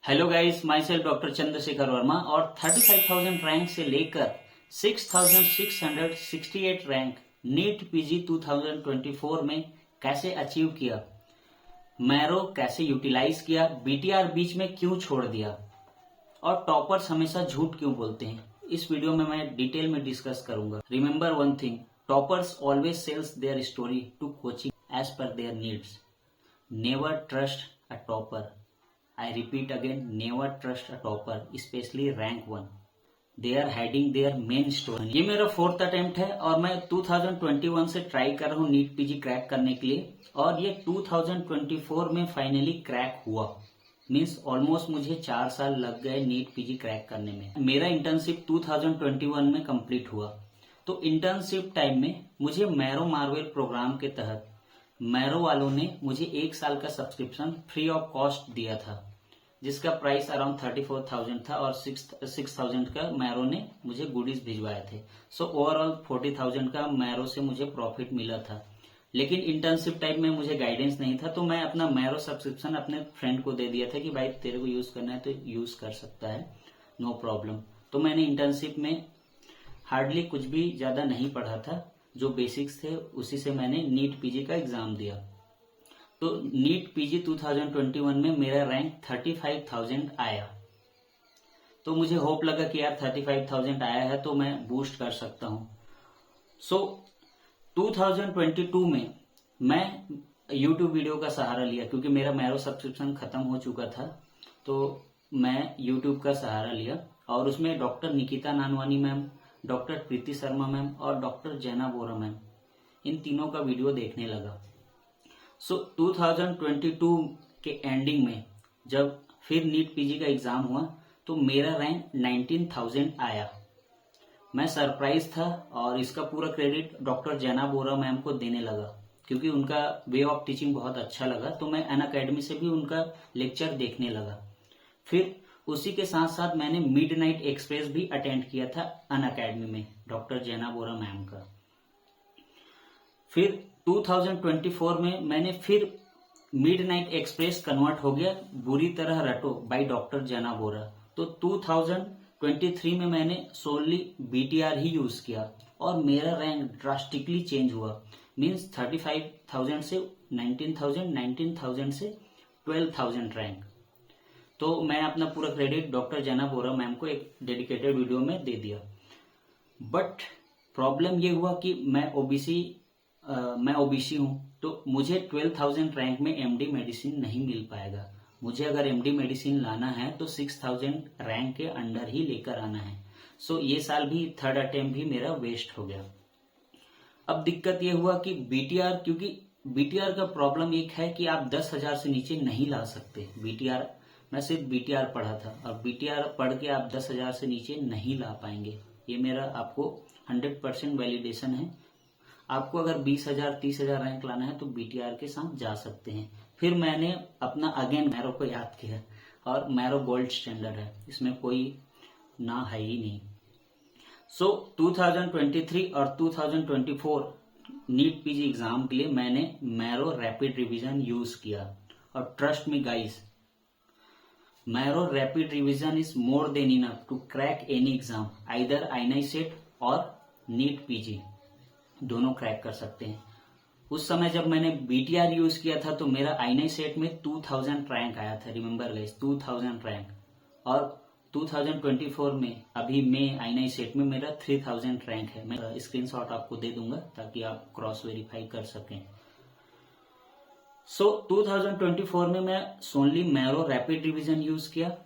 Hello guys, my self doctor Chandrashekhar Verma और 35,000 rank से लेकर 6,668 रैंक नीट पीजी 2024 में कैसे अचीव किया, मैरो कैसे यूटिलाइज किया, बीटीआर बीच में क्यों छोड़ दिया और टॉपर्स हमेशा झूठ क्यों बोलते हैं, इस वीडियो में मैं डिटेल में डिस्कस करूंगा। Remember one thing, toppers always sells their story to coaching as per their needs. Never trust a topper. I repeat again, never trust a topper, especially rank 1. They are hiding their main story. ये मेरा 4th attempt है और मैं 2021 से try कर रहा हूँ NEET PG crack करने के लिए और ये 2024 में फाइनली क्रैक हुआ। मीन्स ऑलमोस्ट मुझे 4 साल लग गए नीट पीजी क्रैक करने में। मेरा इंटर्नशिप 2021 में कंप्लीट हुआ। तो इंटर्नशिप टाइम में मुझे मैरो मार्वेल प्रोग्राम के तहत मैरो वालों ने मुझे 1 साल का सब्सक्रिप्शन फ्री ऑफ कॉस्ट दिया था, जिसका प्राइस अराउंड 34,000 था और 6,000 का मैरो ने मुझे गुडीज भिजवाए थे। सो ओवरऑल 40,000 का मैरो से मुझे प्रॉफिट मिला था। लेकिन इंटर्नशिप टाइम में मुझे गाइडेंस नहीं था, तो मैं अपना मैरो सब्सक्रिप्शन अपने फ्रेंड को दे दिया था कि भाई तेरे को यूज करना है तो यूज कर सकता है, नो प्रॉब्लम। तो मैंने इंटर्नशिप में हार्डली कुछ भी ज्यादा नहीं पढ़ा था, जो बेसिक्स थे उसी से मैंने नीट पीजी का एग्जाम दिया। तो नीट पीजी 2021 में मेरा रैंक 35,000 आया। तो मुझे होप लगा कि यार 35,000 आया है तो मैं बूस्ट कर सकता हूं। सो 2022 में मैं यूट्यूब वीडियो का सहारा लिया, क्योंकि मेरा मैरो सब्सक्रिप्शन खत्म हो चुका था। तो मैं यूट्यूब का सहारा लिया और उसमें doctor Nikita Nanwani ma'am, doctor Preeti Sharma ma'am और डॉक्टर जैना बोरा मैम, इन तीनों का वीडियो देखने लगा। सो 2022 के एंडिंग में जब फिर नीट पीजी का एग्जाम हुआ तो मेरा रैंक 19,000 आया। मैं सरप्राइज था और इसका पूरा credit doctor Jaina Bora ma'am को देने लगा, क्योंकि उनका वे ऑफ टीचिंग बहुत अच्छा लगा। तो मैं अनअकैडमी से भी उनका लेक्चर देखने लगा। फिर उसी के साथ साथ मैंने मिडनाइट एक्सप्रेस भी अटेंड किया था अनअकैडमी में डॉक्टर जैना बोरा मैम का। फिर 2024 में मैंने फिर मिडनाइट एक्सप्रेस कन्वर्ट हो गया बुरी तरह रटो बाय डॉक्टर जैना बोरा। तो 2023 में मैंने सोनली बीटीआर ही यूज किया और मेरा रैंक ड्रास्टिकली चेंज हुआ। मींस 35,000 से 19,000, 19,000 से 12,000 रैंक। तो मैं अपना पूरा credit doctor Jaina Bora ma'am को एक डेडिकेटेड वीडियो में दे दिया। बट प्रॉब्लम ये हुआ कि मैं ओबीसी हूं, तो मुझे 12,000 रैंक में एमडी मेडिसिन नहीं मिल पाएगा। मुझे अगर एमडी मेडिसिन लाना है तो 6,000 रैंक के अंडर ही लेकर आना है। सो ये साल भी 3rd अटेम्प्ट भी मेरा वेस्ट हो गया। अब दिक्कत ये हुआ कि बीटीआर, क्योंकि बीटीआर का प्रॉब्लम एक है कि आप 10,000 से नीचे नहीं ला सकते। बीटीआर, मैं सिर्फ बीटीआर पढ़ा था और बीटीआर पढ़ के आप 10,000 से नीचे नहीं ला पाएंगे। ये मेरा आपको 100% वैलिडेशन है। आपको अगर 20,000 30,000 रैंक लाना है तो बीटीआर के साथ जा सकते हैं। फिर मैंने अपना अगेन मैरो को याद किया और मैरो गोल्ड स्टैंडर्ड है, इसमें कोई ना है ही नहीं। सो 2023 और 2024 नीट पीजी एग्जाम के लिए मैंने मैरो रैपिड रिवीजन यूज किया और trust me guys, Marrow rapid revision is more than enough to crack any exam, either INICET और नीट पीजी, दोनों क्रैक कर सकते हैं। उस समय जब मैंने बीटीआर यूज किया था तो मेरा आईनाइसेट में 2,000 रैंक आया था। Remember guys, 2,000 rank. और 2024 में अभी मैं आईनाइसेट में मेरा 3,000 रैंक है। मैं स्क्रीनशॉट आपको दे दूंगा ताकि आप क्रॉस वेरीफाई कर सकें। सो 2024 में मैं सोनली मैरो रैपिड रिवीजन यूज किया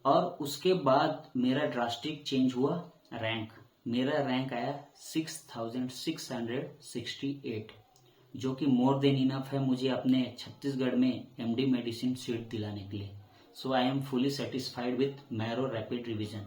और उसके बाद मेरा ड्रास्टिक चेंज हुआ रैंक। मेरा रैंक आया 6,668, जो कि मोर देन इनफ है मुझे अपने छत्तीसगढ़ में एमडी मेडिसिन सीट दिलाने के लिए। So I am fully satisfied with Marrow rapid revision.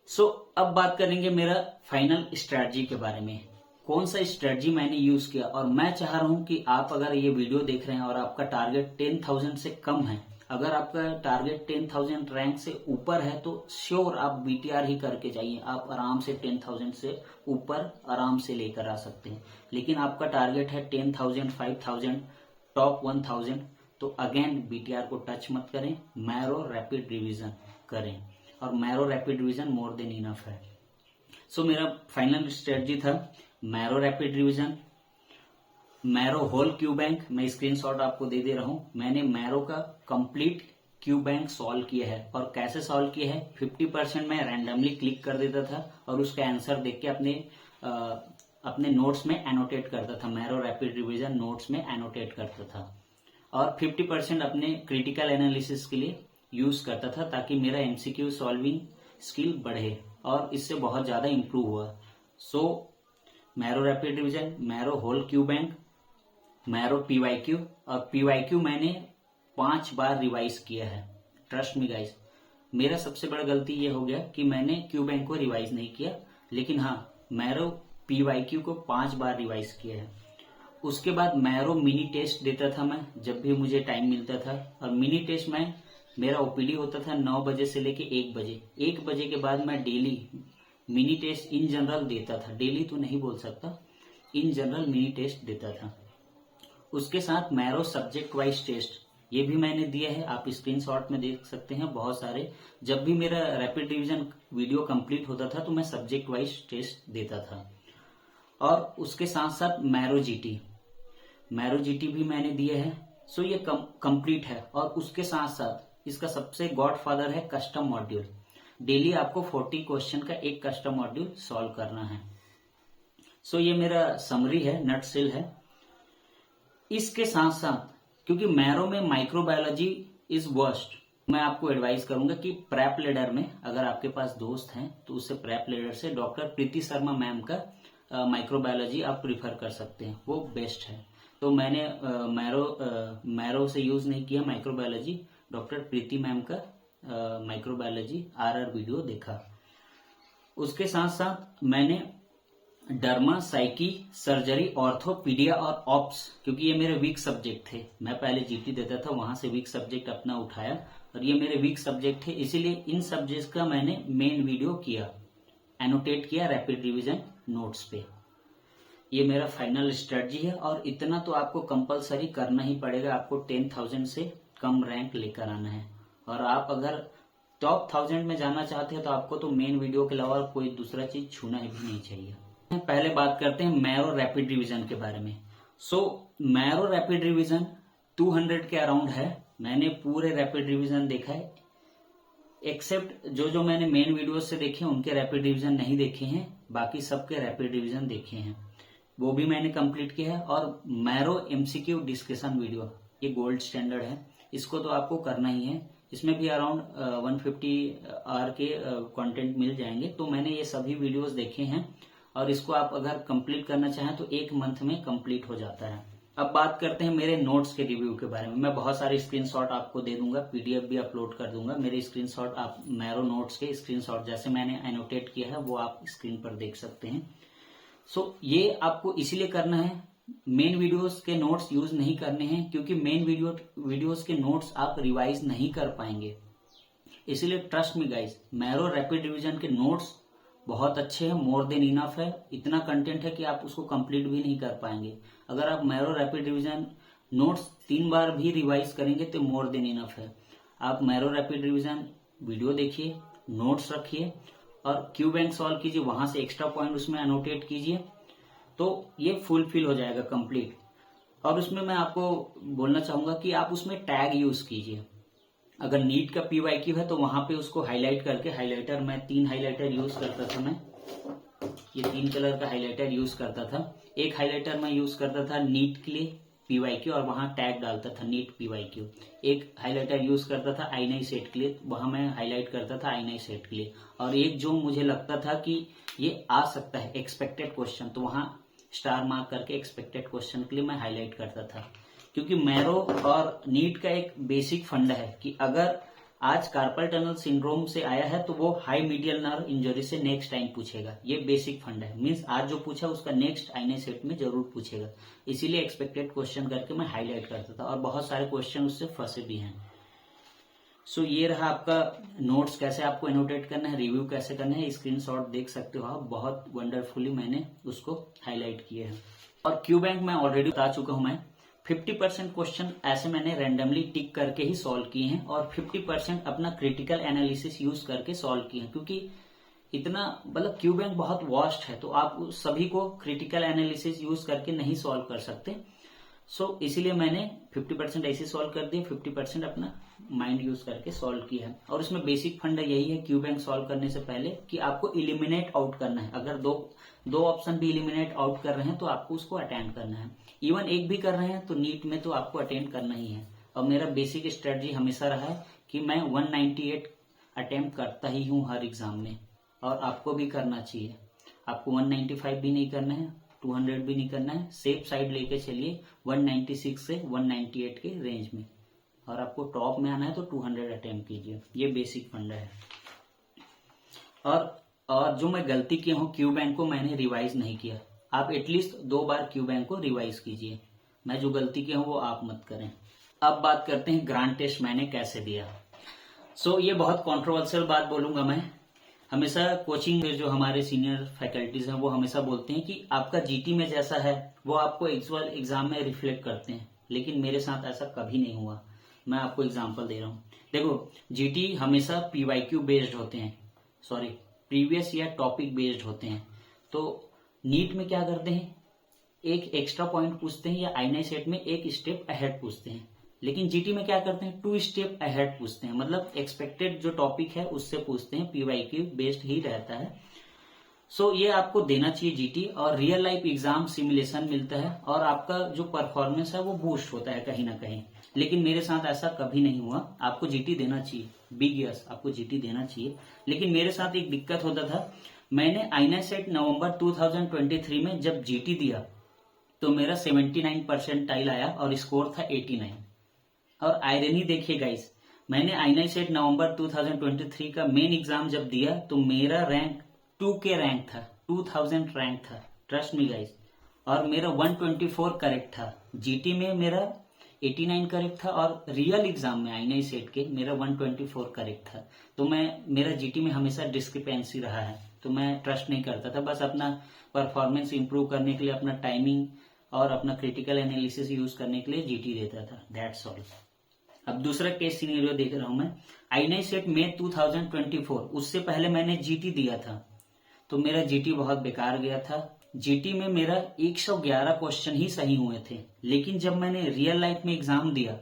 So अब बात करेंगे मेरा फाइनल स्ट्रेटजी के बारे में। कौन सा स्ट्रेटजी मैंने यूज किया, और मैं चाह रहा हूं कि आप अगर ये वीडियो देख रहे हैं और आपका टारगेट 10,000 से कम है, अगर आपका टारगेट 10,000 रैंक से ऊपर है तो श्योर आप बीटीआर ही करके जाइए। आप आराम से 10,000 से ऊपर आराम से लेकर आ सकते हैं। लेकिन आपका टारगेट है 10,000, 5,000, टॉप 1,000, तो अगेन बीटीआर को टच मत करें, मैरो रैपिड रिवीजन करें, और Marrow rapid revision more than enough है। सो मेरा फाइनल स्ट्रेटजी था Marrow rapid revision, Marrow whole Q bank. मैं स्क्रीनशॉट आपको दे रहा हूं। मैंने मैरो का कंप्लीट क्यू बैंक सॉल्व किया है, और कैसे सॉल्व किया है, 50% मैं रैंडमली क्लिक कर देता था और उसका आंसर देख के अपने नोट्स में एनोटेट करता था, मैरो रैपिड रिवीजन नोट्स में एनोटेट करता था, और 50% अपने क्रिटिकल एनालिसिस के लिए यूज करता था, ताकि मेरा एमसीक्यू सॉल्विंग स्किल बढ़े, और इससे बहुत ज्यादा इंप्रूव हुआ। So Marrow rapid revision, Marrow whole Q bank, Marrow PYQ, और पीवाईक्यू मैंने 5 बार रिवाइज किया है। ट्रस्ट मी गाइस, मेरा सबसे बड़ा गलती ये हो गया कि मैंने क्यू बैंक को रिवाइज नहीं किया, लेकिन हाँ मैरो पीवाईक्यू को 5 बार रिवाइज किया है। उसके बाद मैरो मिनी टेस्ट देता था मैं, जब भी मुझे टाइम मिलता था, और मिनी टेस्ट में मेरा ओपीडी होता था 9 बजे से लेके 1 बजे। 1 बजे के बाद मैं daily mini test in general देता था, डेली तो नहीं बोल सकता, इन जनरल मिनी टेस्ट देता था। उसके साथ मैरो सब्जेक्ट वाइज टेस्ट, ये भी मैंने दिया है, आप स्क्रीनशॉट में देख सकते हैं बहुत सारे। जब भी मेरा रैपिड रिवीजन वीडियो कंप्लीट होता था तो मैं सब्जेक्ट वाइज टेस्ट देता था। और उसके साथ साथ मैरो जीटी भी मैंने दिया है। सो ये कंप्लीट है। और उसके साथ साथ इसका सबसे गॉडफादर है कस्टम मॉड्यूल। डेली आपको 40 क्वेश्चन का एक कस्टम मॉड्यूल सॉल्व करना है। सो ये मेरा समरी है, नटसेल है। इसके साथ साथ क्योंकि मैरो में माइक्रोबायोलॉजी इज वर्स्ट, मैं आपको एडवाइस करूंगा कि प्रेप लीडर में अगर आपके पास दोस्त हैं तो उससे प्रेप लीडर से डॉक्टर प्रीति शर्मा मैम का माइक्रोबायोलॉजी आप प्रिफर कर सकते हैं, वो बेस्ट है। तो मैंने मैरो से यूज नहीं किया माइक्रोबायोलॉजी, डॉक्टर प्रीति मैम का माइक्रोबायोलॉजी आरआर वीडियो देखा। उसके साथ साथ मैंने डर्मा, साइकी, सर्जरी, ऑर्थोपीडिया और ऑप्स, क्योंकि ये मेरे वीक सब्जेक्ट थे, मैं पहले जीटी देता था, वहां से वीक सब्जेक्ट अपना उठाया और ये मेरे वीक सब्जेक्ट थे, इसीलिए इन सब्जेक्ट्स का मैंने मेन वीडियो किया, एनोटेट किया रैपिड रिवीजन नोट्स पे। ये मेरा फाइनल स्ट्रेटजी है, और इतना तो आपको कंपलसरी करना ही पड़ेगा। आपको 10,000 से कम रैंक लेकर आना है, और आप अगर टॉप 1000 में जाना चाहते हैं तो आपको तो मेन वीडियो के अलावा कोई दूसरा चीज छूना भी नहीं चाहिए। पहले बात करते हैं मैरो रैपिड रिवीजन के बारे में। सो मैरो रैपिड रिवीजन 200 के अराउंड है। मैंने पूरे रैपिड रिवीजन देखा है, एक्सेप्ट जो मैंने मेन वीडियो से देखे उनके रैपिड रिवीजन नहीं देखे हैं, बाकी सबके रैपिड रिवीजन देखे हैं, वो भी मैंने कंप्लीट किया है। और मैरो एमसीक्यू डिस्कशन वीडियो, ये गोल्ड स्टैंडर्ड है, इसको तो आपको करना ही है। इसमें भी अराउंड 150 आवर के कंटेंट मिल जाएंगे। तो मैंने ये सभी वीडियोस देखे हैं, और इसको आप अगर कंप्लीट करना चाहें तो 1 मंथ में कंप्लीट हो जाता है। अब बात करते हैं मेरे नोट्स के रिव्यू के बारे में। मैं बहुत सारे स्क्रीनशॉट आपको दे दूंगा, पीडीएफ भी अपलोड कर दूंगा। मेरे स्क्रीनशॉट आप मैरो नोट्स के स्क्रीनशॉट जैसे मैंने एनोटेट किया है वो आप स्क्रीन पर देख सकते हैं। सो ये आपको इसीलिए करना है, मेन वीडियोस के नोट्स यूज नहीं करने हैं, क्योंकि मेन वीडियोस के नोट्स आप रिवाइज नहीं कर पाएंगे। इसीलिए trust me guys, marrow rapid revision के नोट्स बहुत अच्छे हैं, मोर देन इनफ है। इतना कंटेंट है कि आप उसको कंप्लीट भी नहीं कर पाएंगे। अगर आप मैरो रैपिड रिवीजन नोट्स 3 बार भी रिवाइज करेंगे तो मोर देन इनफ है। आप मैरो रैपिड रिवीजन वीडियो देखिए, नोट्स रखिए, और क्यू बैंक सॉल्व कीजिए, वहां से एक्स्ट्रा पॉइंट उसमें एनोटेट कीजिए, तो ये फुलफिल हो जाएगा कंप्लीट। और उसमें मैं आपको बोलना चाहूंगा कि आप उसमें टैग यूज कीजिए। अगर नीट का पीवाईक्यू है तो वहां पे उसको हाईलाइट करके, हाइलाइटर मैं 3 हाइलाइटर यूज करता था, मैं ये 3 कलर का हाइलाइटर यूज करता था। एक हाइलाइटर मैं यूज करता था नीट के लिए पीवाईक्यू, और वहां टैग डालता था नीट पीवाईक्यू। एक हाइलाइटर यूज करता था आई सेट के लिए, वहां मैं हाईलाइट करता था आई सेट के लिए। और एक जो मुझे लगता था कि ये आ सकता है एक्सपेक्टेड क्वेश्चन, तो वहां स्टार मार्क करके एक्सपेक्टेड क्वेश्चन के लिए मैं हाईलाइट करता था। क्योंकि मैरो और नीट का एक बेसिक फंड है कि अगर आज कार्पल टनल सिंड्रोम से आया है तो वो हाई मीडियल नर्व इंजरी से नेक्स्ट टाइम पूछेगा, ये बेसिक फंड है। मींस आज जो पूछा उसका नेक्स्ट आईने सेट में जरूर पूछेगा, इसीलिए एक्सपेक्टेड क्वेश्चन करके मैं हाईलाइट करता था, और बहुत सारे क्वेश्चन उससे फंसे भी हैं। सो ये रहा आपका नोट्स, कैसे आपको एनोटेट करना है, रिव्यू कैसे करना है, स्क्रीनशॉट देख सकते हो आप, बहुत वंडरफुली मैंने उसको हाईलाइट किया है। और क्यू बैंक मैं ऑलरेडी बता चुका हूं, मैं 50% क्वेश्चन ऐसे मैंने रैंडमली टिक करके ही सॉल्व किए हैं और 50% अपना क्रिटिकल एनालिसिस यूज करके सॉल्व किए हैं, क्योंकि इतना मतलब क्यू बैंक बहुत वास्ट है तो आप सभी को क्रिटिकल एनालिसिस यूज करके नहीं सॉल्व कर सकते। सो इसीलिए मैंने 50% ऐसे सॉल्व कर दिए, 50% अपना माइंड यूज करके सॉल्व किया है। और इसमें बेसिक फंडा यही है क्यू बैंक सॉल्व करने से पहले कि आपको इलिमिनेट आउट करना है। अगर दो ऑप्शन भी इलिमिनेट आउट कर रहे हैं तो आपको उसको अटेंड करना है। इवन एक भी कर रहे हैं तो नीट में तो आपको अटेंड करना ही है। और मेरा बेसिक स्ट्रेटजी हमेशा रहा है कि मैं 198 अटेम्प्ट करता ही हूँ हर एग्जाम में, और आपको भी करना चाहिए। आपको 195 भी नहीं करना है, 200 भी नहीं करना है, सेफ साइड लेके चलिए 196 से 198 के रेंज में, और आपको टॉप में आना है तो 200 अटेम्प्ट कीजिए। ये बेसिक फंडा है। और जो मैं गलती किया हूँ, क्यू बैंक को मैंने रिवाइज नहीं किया। आप एटलीस्ट 2 बार क्यू बैंक को रिवाइज कीजिए। मैं जो गलती किया हूँ वो आप मत करें। अब बात करते हैं ग्रांड टेस्ट मैंने कैसे दिया। ये बहुत कंट्रोवर्शियल बात बोलूंगा मैं। हमेशा कोचिंग में जो हमारे सीनियर फैकल्टीज हैं वो हमेशा बोलते हैं कि आपका जीटी में जैसा है वो आपको एक्चुअल एग्जाम में रिफ्लेक्ट करते हैं, लेकिन मेरे साथ ऐसा कभी नहीं हुआ। मैं आपको एग्जांपल दे रहा हूँ। देखो, जीटी हमेशा पीवाईक्यू बेस्ड होते हैं, sorry previous year topic based होते हैं। तो नीट में क्या करते हैं, एक एक्स्ट्रा पॉइंट पूछते हैं या आईएनआई सेट में एक स्टेप अहेड पूछते हैं। लेकिन जीटी में क्या करते हैं, 2 स्टेप अहेड पूछते हैं, मतलब एक्सपेक्टेड जो टॉपिक है उससे पूछते हैं, पीवाईक्यू बेस्ड ही रहता है। ये आपको देना चाहिए जीटी, और रियल लाइफ एग्जाम सिमुलेशन मिलता है और आपका जो परफॉर्मेंस है वो बूस्ट होता है कहीं ना कहीं। लेकिन मेरे साथ ऐसा कभी नहीं हुआ। आपको जीटी देना चाहिए, बिग यस, आपको जीटी देना चाहिए। लेकिन मेरे साथ एक दिक्कत होता था, मैंने आईएनआई सेट नवंबर 2023 में जब जीटी दिया तो मेरा 79 परसेंटाइल आया और स्कोर था 89। और आयरनी देखिए गाइस, मैंने आईएनआई सेट नवंबर 2023 का मेन एग्जाम जब दिया तो मेरा रैंक 2K रैंक था, 2000 रैंक था, ट्रस्ट मी गाइस। और मेरा 124 करेक्ट था। जीटी में मेरा 89 करेक्ट था और रियल एग्जाम में आईएनआई सेट के मेरा 124 करेक्ट था। तो मेरा जीटी में हमेशा डिस्क्रिपेंसी रहा है, तो मैं ट्रस्ट नहीं करता था। बस अपना परफॉर्मेंस इंप्रूव करने के लिए अपना टाइमिंग और अपना क्रिटिकल एनालिसिस यूज करने के लिए जीटी देता था, दैट्स ऑल। अब दूसरा केस सिनेरियो देख रहा हूं मैं, आईएनआई सेट में 2024, उससे पहले मैंने जीटी दिया था तो मेरा जीटी बहुत बेकार गया था। जीटी में मेरा 111 क्वेश्चन ही सही हुए थे। लेकिन जब मैंने रियल लाइफ में एग्जाम दिया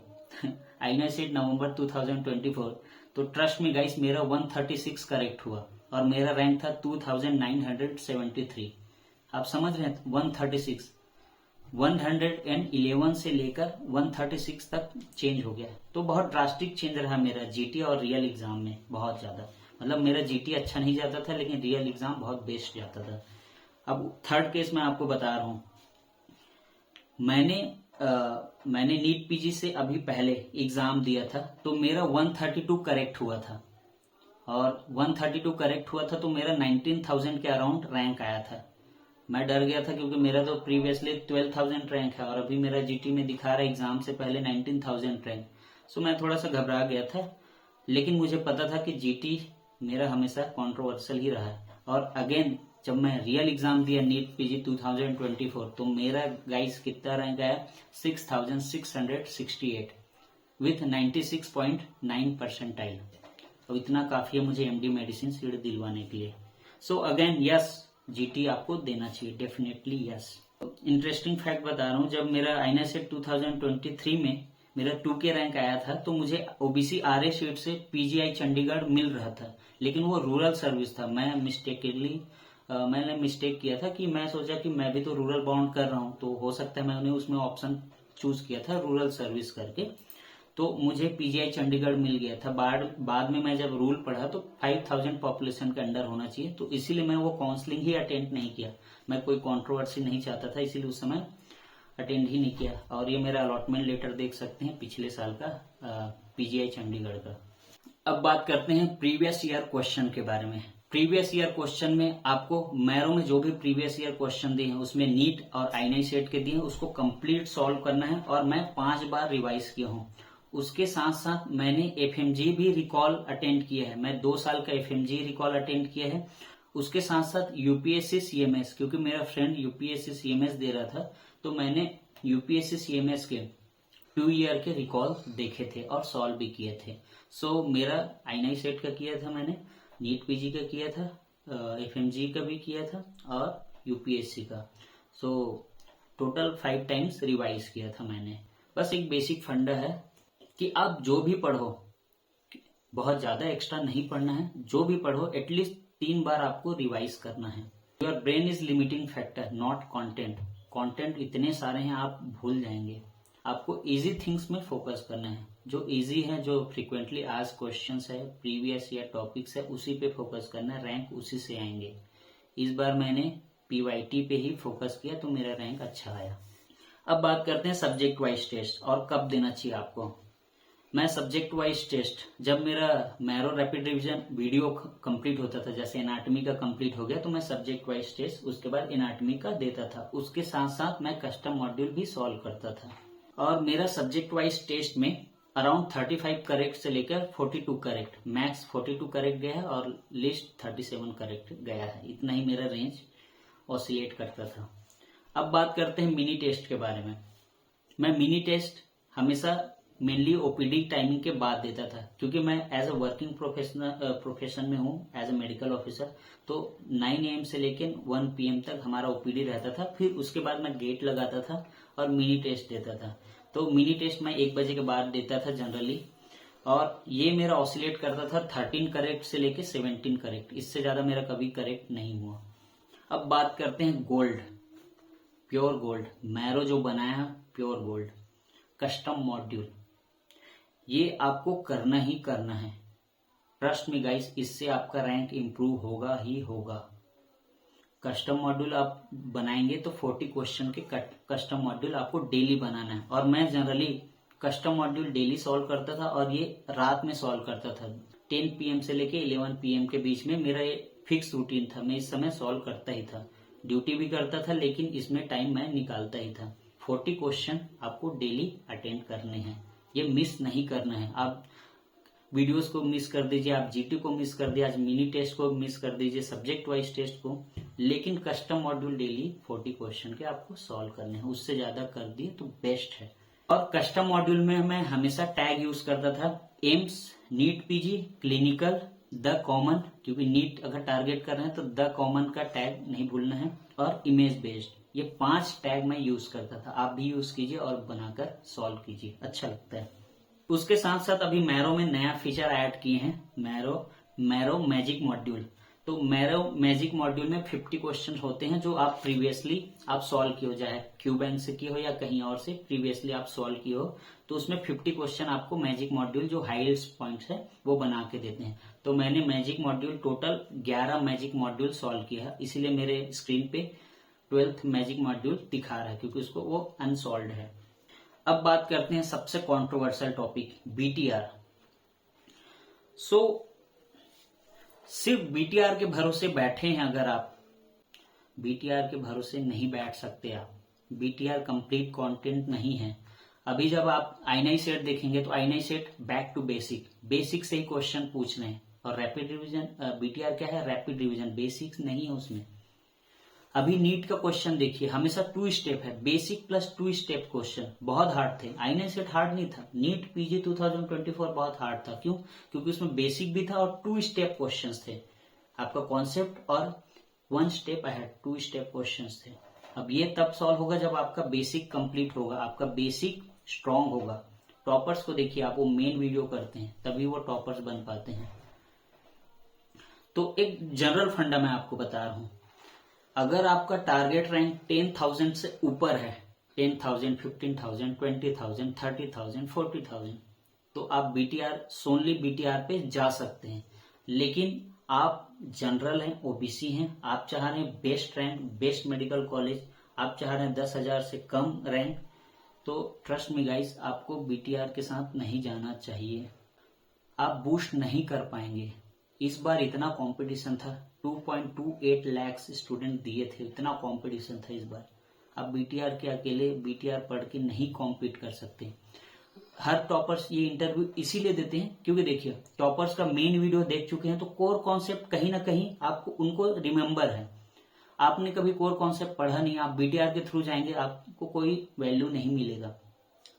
आईएनआई सेट नवंबर 2024, तो ट्रस्ट में गाइस मेरा 136 करेक्ट हुआ और मेरा रैंक था 2973। आप समझ रहे हैं, 136, 111 से लेकर 136 तक चेंज हो गया। तो बहुत ड्रास्टिक चेंज रहा मेरा जीटी और रियल एग्जाम में, बहुत ज्यादा। मतलब मेरा जीटी अच्छा नहीं जाता था लेकिन रियल एग्जाम बहुत बेस्ट जाता था। अब थर्ड केस मैं आपको बता रहा हूं। मैंने नीट पीजी से अभी पहले एग्जाम दिया था तो मेरा 132 करेक्ट हुआ था, और 132 करेक्ट हुआ था तो मेरा 19,000 के अराउंड रैंक आया था। मैं डर गया था क्योंकि मेरा तो प्रीवियसली 12,000 रैंक है और अभी मेरा जीटी में दिखा रहा है एग्जाम से पहले 19,000 रैंक। मैं थोड़ा सा घबरा गया था, लेकिन मुझे पता था कि जीटी मेरा हमेशा कंट्रोवर्शियल ही रहा है। और अगेन जब मैं रियल एग्जाम दिया नीट पीजी 2024 तो मेरा गाइस कितना रैंक आया, 6,668 विथ 96.9 परसेंटाइल। तो इतना काफी है मुझे एमडी मेडिसिन सीट दिलवाने के लिए। अगेन यस, जीटी आपको देना चाहिए, डेफिनेटली यस। इंटरेस्टिंग फैक्ट बता रहा हूँ, जब मेरा आईएनआई सेट 2023 में मेरा 2K रैंक आया था तो मुझे ओबीसी आरए शीट से पीजीआई चंडीगढ़ मिल रहा था, लेकिन वो रूरल सर्विस था। मैंने मिस्टेक किया था कि मैं सोचा कि मैं भी तो रूरल बाउंड कर रहा हूँ तो हो सकता है मैंने उसमें ऑप्शन चूज किया था रूरल सर्विस करके, तो मुझे पीजीआई चंडीगढ़ मिल गया था। बाद में मैं जब रूल पढ़ा तो 5,000 पॉपुलेशन के अंडर होना चाहिए, तो इसीलिए मैं वो काउंसलिंग ही अटेंड नहीं किया। मैं कोई कंट्रोवर्सी नहीं चाहता था, इसीलिए उस समय अटेंड ही नहीं किया। और ये मेरा अलॉटमेंट लेटर देख सकते हैं पिछले साल का पीजीआई चंडीगढ़ का। अब बात करते हैं प्रीवियस ईयर क्वेश्चन के बारे में। प्रीवियस ईयर क्वेश्चन में आपको मैरो में जो भी प्रीवियस ईयर क्वेश्चन दिए हैं उसमें नीट और आईएनआई सेट के दिए हैं उसको कंप्लीट सॉल्व करना है, और मैं 5 बार रिवाइज किया हूँ। उसके साथ साथ मैंने एफएमजी भी रिकॉल अटेंड किया है, मैं 2 साल का एफएमजी रिकॉल अटेंड किया है। उसके साथ साथ यूपीएससी सीएमएस, क्योंकि मेरा फ्रेंड यूपीएससी सीएमएस दे रहा था तो मैंने यूपीएससी सीएमएस के 2 ईयर के रिकॉल देखे थे और सॉल्व भी किए थे। सो मेरा INI सेट का किया था मैंने, नीट पीजी का किया था, FMG का भी किया था और UPSC का। सो टोटल 5 टाइम्स रिवाइज किया था मैंने। बस एक बेसिक फंडा है कि आप जो भी पढ़ो, बहुत ज्यादा एक्स्ट्रा नहीं पढ़ना है, जो भी पढ़ो एटलीस्ट 3 बार आपको रिवाइज करना है। Your brain is limiting factor not content. Content इतने सारे हैं आप भूल जाएंगे। आपको इजी थिंग्स में फोकस करना है, जो इजी है, जो फ्रीक्वेंटली आज क्वेश्चंस है, प्रीवियस या टॉपिक्स है, उसी पे फोकस करना है, रैंक उसी से आएंगे। इस बार मैंने PYT पे ही फोकस किया तो मेरा रैंक अच्छा आया। अब बात करते हैं सब्जेक्ट वाइज टेस्ट और कब देना चाहिए आपको। मैं सब्जेक्ट वाइज टेस्ट, जब मेरा marrow rapid revision video complete होता था, जैसे एनाटॉमी का कंप्लीट हो गया तो मैं सब्जेक्ट वाइज टेस्ट उसके बाद एनाटॉमी का देता था। उसके साथ साथ मैं कस्टम मॉड्यूल भी सॉल्व करता था। और मेरा सब्जेक्ट वाइज टेस्ट में अराउंड 35 करेक्ट से लेकर 42 करेक्ट, मैक्स 42 करेक्ट गया है और लिस्ट 37 करेक्ट गया है। इतना ही मेरा रेंज ऑसिलेट करता था। अब बात करते हैं मिनी टेस्ट के बारे में। मैं मिनी टेस्ट हमेशा मेनली OPD टाइमिंग के बाद देता था, क्योंकि मैं एज अ वर्किंग प्रोफेशन में हूँ एज अ मेडिकल ऑफिसर। तो 9 AM से लेकर 1 PM तक हमारा OPD रहता था। फिर उसके बाद मैं गेट लगाता था और मिनी टेस्ट देता था। तो मिनी टेस्ट मैं 1 बजे के बाद देता था जनरली, और ये मेरा ऑसिलेट करता था 13 करेक्ट से लेकर 17 करेक्ट। इससे ज्यादा मेरा कभी करेक्ट नहीं हुआ। अब बात करते हैं गोल्ड, प्योर गोल्ड, मैरो जो बनाया प्योर गोल्ड कस्टम मॉड्यूल, ये आपको करना ही करना है। ट्रस्ट मी गाइस, इससे आपका रैंक इंप्रूव होगा ही होगा। कस्टम मॉड्यूल आप बनाएंगे तो 40 क्वेश्चन के कस्टम मॉड्यूल आपको डेली बनाना है। और मैं generally custom module daily solve करता था और ये रात में सॉल्व करता था। 10 PM से लेके 11 PM के बीच में मेरा ये फिक्स रूटीन था। मैं इस समय सॉल्व करता ही था, ड्यूटी भी करता था, लेकिन इसमें टाइम मैं निकालता ही था। 40 क्वेश्चन आपको डेली अटेंड करने हैं, ये मिस नहीं करना है। आप वीडियोस को मिस कर दीजिए, आप GT को मिस कर दीजिए, आज मिनी टेस्ट को मिस कर दीजिए, सब्जेक्ट वाइज टेस्ट को, लेकिन कस्टम मॉड्यूल डेली 40 क्वेश्चन के आपको सॉल्व करने हैं। उससे ज्यादा कर दिए तो बेस्ट है। और कस्टम मॉड्यूल में मैं हमेशा टैग यूज करता था, AIIMS, NEET PG, clinical, the common, क्योंकि नीट अगर टारगेट कर रहे हैं तो द कॉमन का टैग नहीं भूलना है, और इमेज बेस्ड। ये 5 टैग मैं यूज करता था। आप भी यूज कीजिए और बनाकर सॉल्व कीजिए, अच्छा लगता है। उसके साथ साथ अभी मैरो में नया फीचर ऐड किए हैं, मैरो मैजिक मॉड्यूल। तो मैरो मैजिक मॉड्यूल में 50 क्वेश्चन होते हैं जो आप प्रीवियसली आप सॉल्व किए हो, चाहे क्यू बैंक से किए हो या कहीं और से प्रीवियसली आप सॉल्व किए हो, तो उसमें 50 क्वेश्चन आपको मैजिक मॉड्यूल जो हाईएस्ट पॉइंट्स है वो बना के देते हैं। तो मैंने magic module total 11 magic module solve किया है, इसीलिए मेरे स्क्रीन पे 12th मैजिक मॉड्यूल दिखा रहा है, क्योंकि उसको वो अनसॉल्व है। अब बात करते हैं सबसे कंट्रोवर्शियल टॉपिक, BTR। सिर्फ BTR के भरोसे बैठे हैं अगर आप, BTR के भरोसे नहीं बैठ सकते आप। BTR कंप्लीट कंटेंट नहीं है। अभी जब आप INI सेट देखेंगे तो INI set back to basic से ही क्वेश्चन पूछ रहे हैं, और रैपिड रिवीजन BTR क्या है, रैपिड रिवीजन, बेसिक्स नहीं है उसमें। अभी नीट का क्वेश्चन देखिए, हमेशा 2 स्टेप है, बेसिक प्लस 2 स्टेप क्वेश्चन। बहुत हार्ड थे, INI सेट हार्ड नहीं था, नीट PG 2024 बहुत हार्ड था। क्यों? क्योंकि उसमें बेसिक भी था और 2 स्टेप क्वेश्चंस थे। आपका कॉन्सेप्ट और 1 स्टेप अहेड, 2 स्टेप क्वेश्चंस थे। अब ये तब सॉल्व होगा जब आपका बेसिक कंप्लीट होगा, आपका बेसिक स्ट्रांग होगा। टॉपर्स को देखिए, आप वो मेन वीडियो करते हैं तभी वो टॉपर्स बन पाते हैं। तो एक जनरल फंडा मैं आपको बता रहा हूं, अगर आपका टारगेट रैंक 10,000 से ऊपर है, 10,000, 15,000, 20,000, 30,000, 40,000, तो आप BTR, सोनली BTR पे जा सकते हैं। लेकिन आप जनरल हैं, OBC हैं, आप चाह रहे हैं best rank, best medical college, आप चाह रहे हैं 10,000 से कम रैंक, तो ट्रस्ट मी गाइस, आपको BTR के साथ नहीं जाना चाहिए। आप बूस्ट नहीं कर पाएंगे। इस बार इतना कंपटीशन था, 2.28 लाख स्टूडेंट दिए थे, इतना कंपटीशन था इस बार। आप BTR के अकेले BTR पढ़ के नहीं कॉम्पीट कर सकते। हर टॉपर्स ये इंटरव्यू इसीलिए देते हैं क्योंकि देखिए, टॉपर्स का मेन वीडियो देख चुके हैं तो कोर कॉन्सेप्ट कहीं ना कहीं आपको उनको रिमेम्बर है। आपने कभी कोर कॉन्सेप्ट पढ़ा नहीं, आप BTR के थ्रू जाएंगे, आपको कोई वैल्यू नहीं मिलेगा।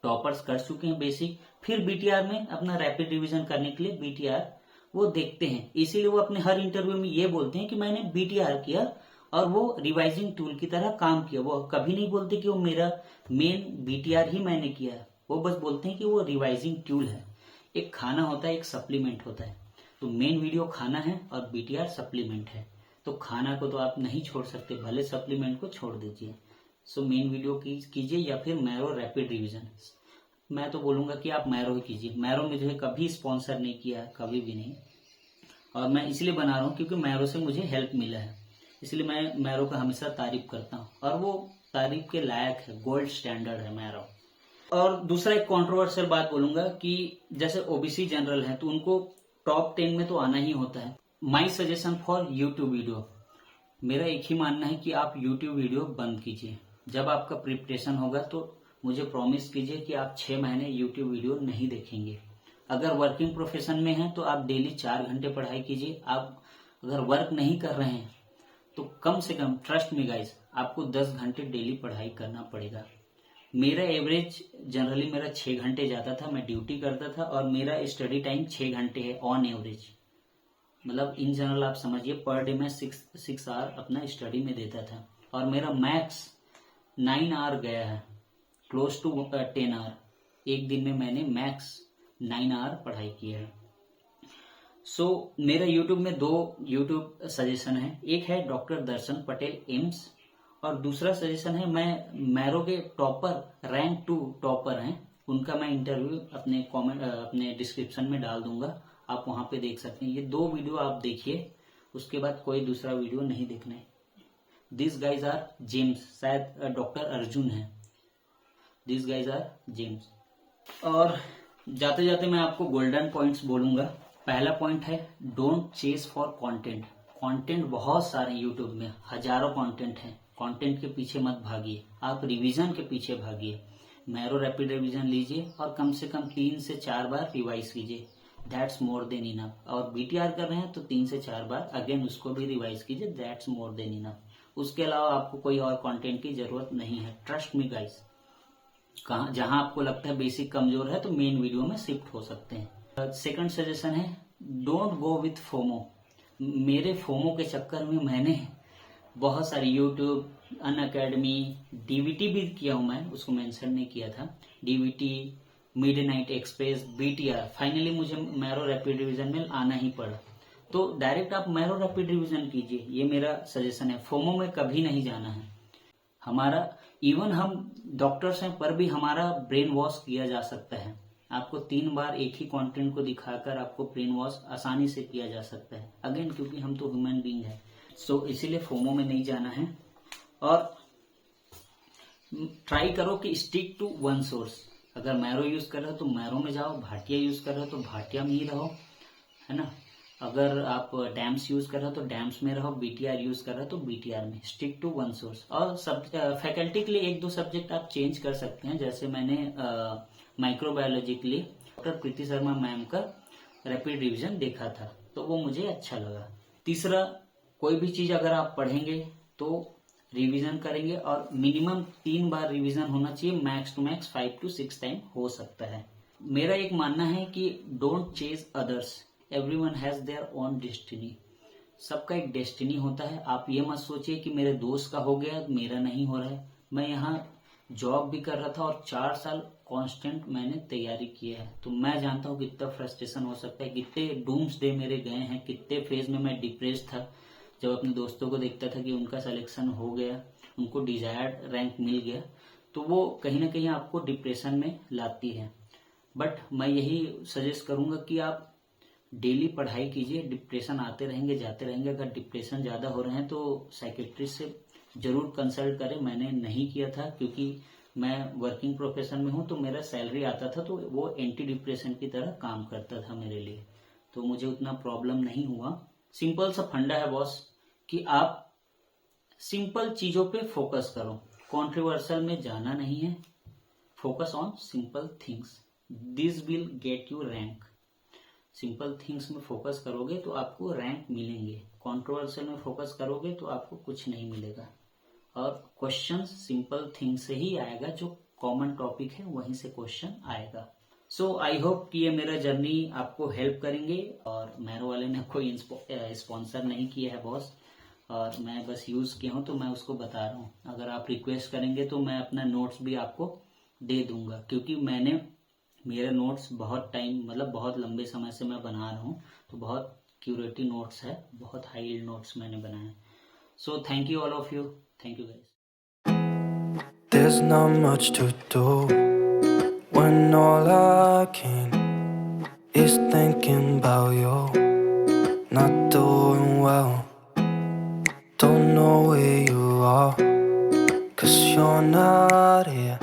टॉपर्स कर चुके हैं बेसिक, फिर बीटीआर में अपना रैपिड रिवीजन करने के लिए बीटीआर वो देखते हैं। इसीलिए वो अपने हर इंटरव्यू में ये बोलते हैं कि मैंने बीटीआर किया और वो रिवाइजिंग टूल की तरह काम किया। वो कभी नहीं बोलते कि वो मेरा मेन बीटीआर ही मैंने किया है, वो बस बोलते हैं कि वो रिवाइजिंग टूल है। एक खाना होता है, एक सप्लीमेंट होता है। तो मेन वीडियो खाना है और बीटीआर सप्लीमेंट है। तो खाना को तो आप नहीं छोड़ सकते, भले सप्लीमेंट को छोड़ दीजिए। सो मेन वीडियो कीजिए या फिर मैरो रैपिड रिवीजन। मैं तो बोलूंगा कि आप मैरो ही कीजिए। मैरो मुझे कभी स्पॉन्सर नहीं किया, कभी भी नहीं, और मैं इसलिए बना रहा हूँ क्योंकि मैरो से मुझे हेल्प मिला है, इसलिए मैं मैरो का हमेशा तारीफ करता हूँ और वो तारीफ के लायक है, गोल्ड स्टैंडर्ड है मैरो। और दूसरा एक कंट्रोवर्शियल बात बोलूंगा कि जैसे ओबीसी जनरल है तो उनको टॉप 10 में तो आना ही होता है। My suggestion for YouTube video, मेरा एक ही मानना है कि आप यूट्यूब वीडियो बंद कीजिए। जब आपका प्रिपरेशन होगा तो मुझे प्रॉमिस कीजिए कि आप 6 महीने यूट्यूब वीडियो नहीं देखेंगे। अगर वर्किंग प्रोफेशन में हैं तो आप डेली 4 घंटे पढ़ाई कीजिए। आप अगर वर्क नहीं कर रहे हैं तो कम से कम, ट्रस्ट मी गाइस, आपको 10 घंटे डेली पढ़ाई करना पड़ेगा। मेरा एवरेज जनरली मेरा 6 घंटे जाता था, मैं ड्यूटी करता था और मेरा स्टडी टाइम 6 घंटे है ऑन एवरेज। मतलब इन जनरल आप समझिए पर डे में 6 आवर अपना स्टडी में देता था और मेरा मैक्स 9 आवर गया है, क्लोज टू 10 आवर। एक दिन में मैंने मैक्स 9 आवर पढ़ाई की है। सो मेरा यूट्यूब में 2 यूट्यूब सजेशन है। एक है डॉक्टर दर्शन पटेल एम्स और दूसरा सजेशन है मैं मैरो के टॉपर, रैंक 2 टॉपर हैं, उनका मैं इंटरव्यू अपने कमेंट अपने डिस्क्रिप्शन में डाल दूंगा, आप वहां पे देख सकते हैं। ये 2 वीडियो आप देखिए, उसके बाद कोई दूसरा वीडियो नहीं देखना है। दिस गाइज आर जेम्स, शायद डॉक्टर अर्जुन है। This guys are gems. और जाते जाते मैं आपको गोल्डन पॉइंट्स बोलूंगा। पहला पॉइंट है don't chase for content. Content बहुत सारे यूट्यूब में, हजारों कंटेंट हैं, कंटेंट के पीछे मत भागिए, आप रिवीजन के पीछे भागिए। मैरो रैपिड रिवीजन लीजिए और कम से कम 3 से 4 बार रिवाइज कीजिए, दैट्स मोर देन इनफ। और बीटीआर कर रहे हैं तो 3 से 4 बार अगेन उसको भी रिवाइज कीजिए, दैट्स मोर देन इनफ। उसके अलावा आपको कोई और कंटेंट की जरूरत नहीं है, ट्रस्ट मी गाइस। जहां आपको लगता है बेसिक कमजोर है तो मेन वीडियो में शिफ्ट हो सकते हैं। सेकंड सजेशन है डोंट गो विथ फोमो। मेरे फोमो के चक्कर में मैंने बहुत सारी यूट्यूब, अनअकैडमी, डीवीटी भी किया हूं मैं, उसको मेंशन नहीं किया था, DVT, midnight express, BTR. Finally मुझे मैरो रैपिड रिवीजन में आना ही पड़ा। तो डायरेक्ट आप मैरो रैपिड रिवीजन कीजिए, ये मेरा सजेशन है। फोमो में कभी नहीं जाना है। हमारा इवन हम डॉक्टर्स हैं पर भी हमारा ब्रेन वॉश किया जा सकता है। आपको 3 बार एक ही कंटेंट को दिखाकर आपको ब्रेन वॉश आसानी से किया जा सकता है, अगेन क्योंकि हम तो ह्यूमन बीइंग है। सो इसीलिए फोमो में नहीं जाना है। और ट्राई करो कि स्टिक टू वन सोर्स। अगर मैरो यूज कर रहे हो तो मैरो में जाओ, भाटिया यूज कर रहे हो तो भाटिया में ही रहो, है ना। अगर आप डैम्स यूज कर रहे हो तो डैम्स में रहो, बीटीआर यूज कर रहे हो तो बीटीआर में, स्टिक टू वन सोर्स। और फैकल्टी के लिए 1-2 सब्जेक्ट आप चेंज कर सकते हैं। जैसे मैंने माइक्रोबायोलॉजी के लिए डॉक्टर प्रीति शर्मा मैम का रैपिड रिवीजन देखा था तो वो मुझे अच्छा लगा। तीसरा, कोई भी चीज अगर आप पढ़ेंगे तो रिवीजन करेंगे और मिनिमम 3 बार रिवीजन होना चाहिए, max to max 5 to 6 time हो सकता है। मेरा एक मानना है कि don't chase others, everyone has their own destiny. सबका एक डेस्टिनी होता है। आप ये मत सोचिए कि मेरे दोस्त का हो गया मेरा नहीं हो रहा है। मैं यहाँ जॉब भी कर रहा था और 4 साल कांस्टेंट मैंने तैयारी किया है, तो मैं जानता हूँ कितना फ्रस्ट्रेशन हो सकता है, कितने डूम्स डे मेरे गए हैं, कितने फेज में मैं डिप्रेस था जब अपने दोस्तों को देखता था कि उनका सिलेक्शन हो गया, उनको डिजायर्ड रैंक मिल गया, तो वो कहीं ना कहीं आपको डिप्रेशन में लाती है। बट मैं यही सजेस्ट करूंगा कि आप डेली पढ़ाई कीजिए, डिप्रेशन आते रहेंगे जाते रहेंगे। अगर डिप्रेशन ज्यादा हो रहे हैं तो साइकेट्रिस्ट से जरूर कंसल्ट करें। मैंने नहीं किया था क्योंकि मैं वर्किंग प्रोफेशन में हूं, तो मेरा सैलरी आता था तो वो एंटी डिप्रेशन की तरह काम करता था मेरे लिए, तो मुझे उतना प्रॉब्लम नहीं हुआ। सिंपल सा फंडा है बॉस कि आप सिंपल चीजों पे फोकस करो, कॉन्ट्रोवर्शियल में जाना नहीं है। Focus on simple things, this will get you rank. Simple things में फोकस करोगे तो आपको रैंक मिलेंगे, कॉन्ट्रोवर्शियल में फोकस करोगे तो आपको कुछ नहीं मिलेगा। और क्वेश्चन सिंपल थिंग से ही आएगा जो कॉमन टॉपिक है, वहीं से क्वेश्चन आएगा। सो आई होप कि ये मेरा जर्नी आपको हेल्प करेंगे। और मैरो वाले ने कोई स्पॉन्सर नहीं किया है बॉस, और मैं बस यूज किया हूँ तो मैं उसको बता रहा हूँ। अगर आप रिक्वेस्ट करेंगे तो मैं अपना नोट्स भी आपको दे दूंगा, क्योंकि मैंने मेरे नोट्स बहुत टाइम मतलब बहुत लंबे समय से मैं बना रहा हूँ, तो बहुत क्यूरेटिव नोट्स है, बहुत हाई यील्ड नोट्स मैंने बनाए। So thank you all of you, thank you guys. There's not much to do when all I can is thinking about you. Not doing well, don't know where you are, 'cause you're not here.